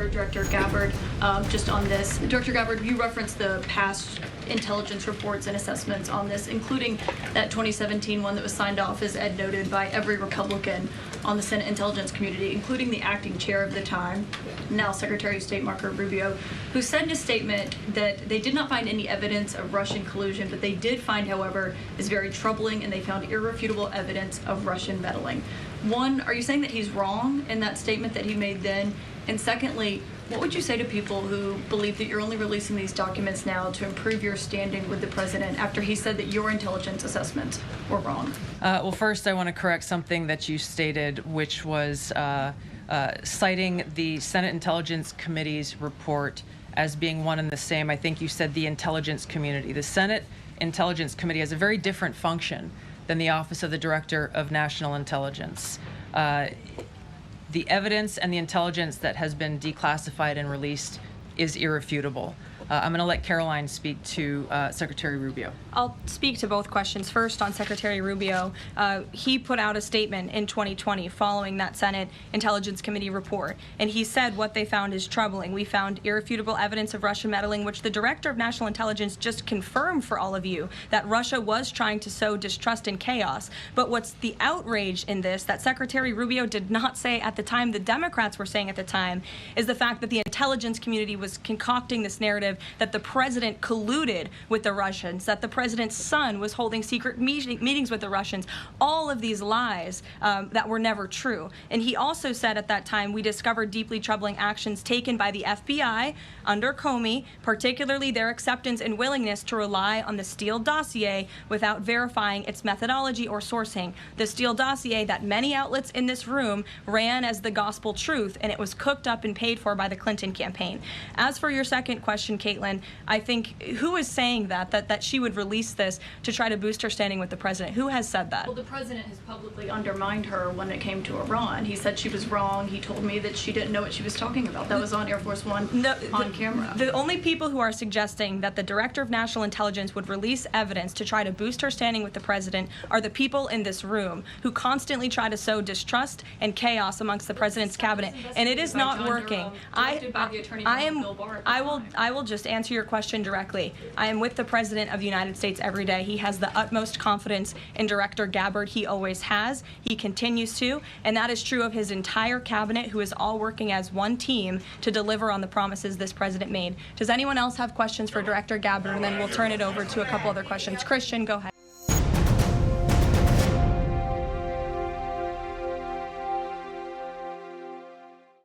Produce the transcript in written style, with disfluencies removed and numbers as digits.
for Director Gabbard just on this. Director Gabbard, you referenced the past intelligence reports and assessments on this, including that 2017 one that was signed off, as Ed noted, by every Republican on the Senate Intelligence Community, including the acting chair of the time, now Secretary of State Marco Rubio, who said in a statement that they did not find any evidence of Russian collusion, but they did find, however, is very troubling, and they found irrefutable evidence of Russian meddling. One, are you saying that he's wrong in that statement that he made then? And secondly, what would you say to people who believe that you're only releasing these documents now to improve your standing with the president after he said that your intelligence assessments were wrong? Well, first, I want to correct something that you stated, which was citing the Senate Intelligence Committee's report as being one and the same. I think you said the intelligence community. The Senate Intelligence Committee has a very different function than the Office of the Director of National Intelligence. The evidence and the intelligence that has been declassified and released is irrefutable. I'm going to let Caroline speak to Secretary Rubio. I'll speak to both questions. First, on Secretary Rubio, he put out a statement in 2020 following that Senate Intelligence Committee report, and he said what they found is troubling. We found irrefutable evidence of Russian meddling, which the Director of National Intelligence just confirmed for all of you, that Russia was trying to sow distrust and chaos. But what's the outrage in this that Secretary Rubio did not say at the time, the Democrats were saying at the time, is the fact that the intelligence community was concocting this narrative that the president colluded with the Russians, that the president's son was holding secret meetings with the Russians, all of these lies that were never true. And he also said at that time, we discovered deeply troubling actions taken by the FBI under Comey, particularly their acceptance and willingness to rely on the Steele dossier without verifying its methodology or sourcing. The Steele dossier that many outlets in this room ran as the gospel truth, and it was cooked up and paid for by the Clinton campaign. As for your second question, Kaitlan, I think, who is saying that she would release this to try to boost her standing with the president? Who has said that? Well, the president has publicly undermined her when it came to Iran. He said she was wrong. He told me that she didn't know what she was talking about. That was on Air Force One on camera. The only people who are suggesting that the Director of National Intelligence would release evidence to try to boost her standing with the president are the people in this room who constantly try to sow distrust and chaos amongst the president's cabinet, and it is not working. I will just answer your question directly. I am with the President of the United States every day. He has the utmost confidence in Director Gabbard. He always has. He continues to, and that is true of his entire cabinet, who is all working as one team to deliver on the promises this president made. Does anyone else have questions for Director Gabbard? And then we'll turn it over to a couple other questions. Christian, go ahead.